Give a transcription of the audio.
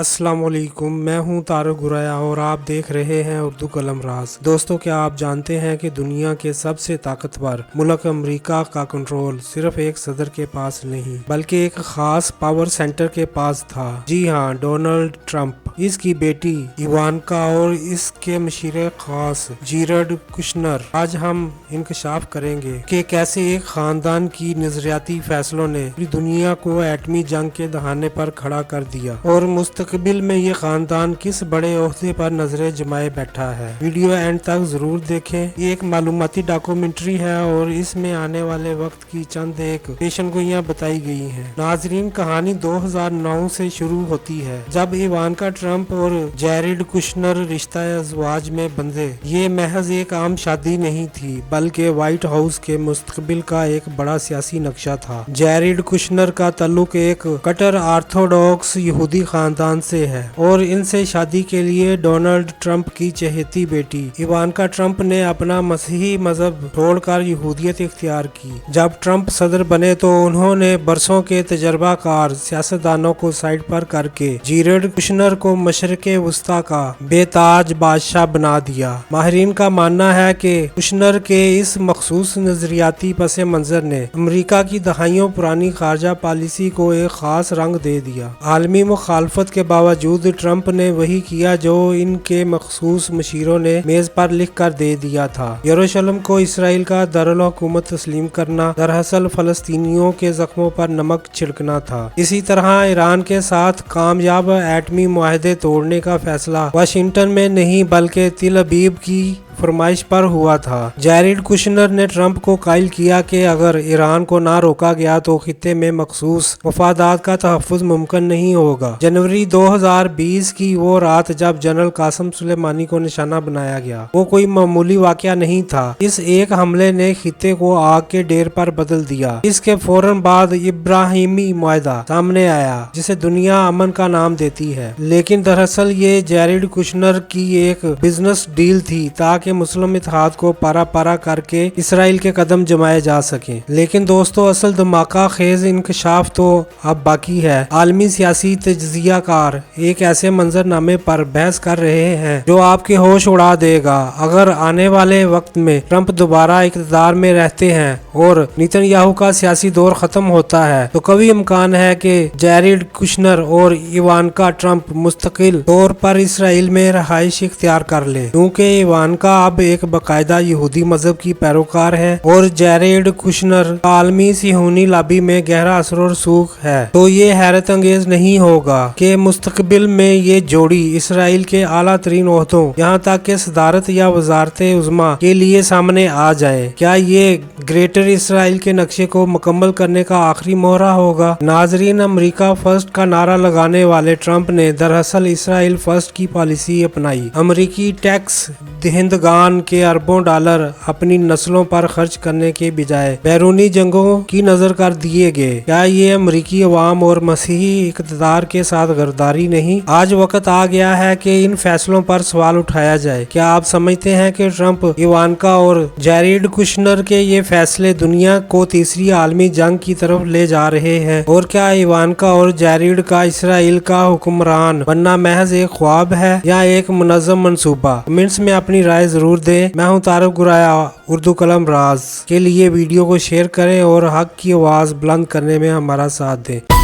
السلام علیکم، میں ہوں طارق گرایا اور آپ دیکھ رہے ہیں اردو قلم راز۔ دوستو، کیا آپ جانتے ہیں کہ دنیا کے سب سے طاقتور ملک امریکہ کا کنٹرول صرف ایک صدر کے پاس نہیں بلکہ ایک خاص پاور سینٹر کے پاس تھا؟ جی ہاں، ڈونلڈ ٹرمپ، اس کی بیٹی ایوانکا اور اس کے مشیر خاص جیرڈ کشنر۔ آج ہم انکشاف کریں گے کہ کیسے ایک خاندان کی نظریاتی فیصلوں نے پوری دنیا کو ایٹمی جنگ کے دہانے پر کھڑا کر دیا اور مستقبل میں یہ خاندان کس بڑے عہدے پر نظریں جمائے بیٹھا ہے۔ ویڈیو اینڈ تک ضرور دیکھیں۔ یہ ایک معلوماتی ڈاکومنٹری ہے اور اس میں آنے والے وقت کی چند ایک پیشن گوئیاں بتائی گئی ہیں۔ ناظرین، کہانی 2009 سے شروع ہوتی ہے جب ایوانکا ٹرمپ اور جیرڈ کشنر رشتہ ازدواج میں بندھے۔ یہ محض ایک عام شادی نہیں تھی بلکہ وائٹ ہاؤس کے مستقبل کا ایک بڑا سیاسی نقشہ تھا۔ جیرڈ کشنر کا تعلق ایک کٹر آرتھوڈاکس یہودی خاندان سے ہے اور ان سے شادی کے لیے ڈونلڈ ٹرمپ کی چہیتی بیٹی ایوانکا ٹرمپ نے اپنا مسیحی مذہب چھوڑ کر یہودیت اختیار کی۔ جب ٹرمپ صدر بنے تو انہوں نے برسوں کے تجربہ کار سیاستدانوں کو سائڈ پر کر کے جیرڈ کشنر کو مشرق وسطیٰ کا بے تاج بادشاہ بنا دیا۔ ماہرین کا ماننا ہے کہ کشنر کے اس مخصوص نظریاتی پس منظر نے امریکہ کی دہائیوں پرانی خارجہ پالیسی کو ایک خاص رنگ دے دیا۔ عالمی مخالفت کے باوجود ٹرمپ نے وہی کیا جو ان کے مخصوص مشیروں نے میز پر لکھ کر دے دیا تھا۔ یروشلم کو اسرائیل کا دارالحکومت تسلیم کرنا دراصل فلسطینیوں کے زخموں پر نمک چھڑکنا تھا۔ اسی طرح ایران کے ساتھ کامیاب ایٹمی معاہدے توڑنے کا فیصلہ واشنگٹن میں نہیں بلکہ تل ابیب کی فرمائش پر ہوا تھا۔ جیرڈ کشنر نے ٹرمپ کو قائل کیا کہ اگر ایران کو نہ روکا گیا تو خطے میں مخصوص مفادات کا تحفظ ممکن نہیں ہوگا۔ جنوری 2020 کی وہ رات جب جنرل قاسم سلیمانی کو نشانہ بنایا گیا، وہ کوئی معمولی واقعہ نہیں تھا۔ اس ایک حملے نے خطے کو آگ کے ڈیر پر بدل دیا۔ اس کے فوراً بعد ابراہیمی معاہدہ سامنے آیا جسے دنیا امن کا نام دیتی ہے، لیکن دراصل یہ جیرڈ کشنر کی ایک بزنس ڈیل تھی تاکہ مسلم اتحاد کو پارا پارا کر کے اسرائیل کے قدم جمائے جا سکیں۔ لیکن دوستو، اصل دھماکہ خیز انکشاف تو اب باقی ہے۔ عالمی سیاسی تجزیہ کار ایک ایسے منظر نامے پر بحث کر رہے ہیں جو آپ کے ہوش اڑا دے گا۔ اگر آنے والے وقت میں ٹرمپ دوبارہ اقتدار میں رہتے ہیں اور نیتن یاہو کا سیاسی دور ختم ہوتا ہے تو قوی امکان ہے کہ جیرڈ کشنر اور ایوانکا ٹرمپ مستقل طور پر اسرائیل میں رہائش اختیار کر لیں، کیونکہ ایوانکا اب ایک باقاعدہ یہودی مذہب کی پیروکار ہے اور جیرڈ کشنر کا عالمی صہیونی لابی میں گہرا اثر و رسوخ ہے۔ تو یہ حیرت انگیز نہیں ہوگا کہ مستقبل میں یہ جوڑی اسرائیل کے اعلیٰ ترین عہدوں یہاں تک کہ صدارت یا وزارت عظمیٰ کے لیے سامنے آ جائے۔ کیا یہ گریٹر اسرائیل کے نقشے کو مکمل کرنے کا آخری مہرہ ہوگا؟ ناظرین، امریکہ فرسٹ کا نعرہ لگانے والے ٹرمپ نے دراصل اسرائیل فرسٹ کی پالیسی اپنائی۔ امریکی ٹیکس دہندگان کے اربوں ڈالر اپنی نسلوں پر خرچ کرنے کے بجائے بیرونی جنگوں کی نظر کر دیے گئے۔ کیا یہ امریکی عوام اور مسیحی اقتدار کے ساتھ غداری نہیں؟ آج وقت آ گیا ہے کہ ان فیصلوں پر سوال اٹھایا جائے۔ کیا آپ سمجھتے ہیں کہ ٹرمپ، ایوانکا اور جیرڈ کشنر کے یہ فیصلے دنیا کو تیسری عالمی جنگ کی طرف لے جا رہے ہیں؟ اور کیا ایوانکا اور جیرڈ کا اسرائیل کا حکمران بننا محض ایک خواب ہے یا ایک منظم منصوبہ؟ کمنٹس میں اپنی رائے ضرور دیں۔ میں ہوں طارق گرایا، اردو قلم راز کے لیے ویڈیو کو شیئر کریں اور حق کی آواز بلند کرنے میں ہمارا ساتھ دیں۔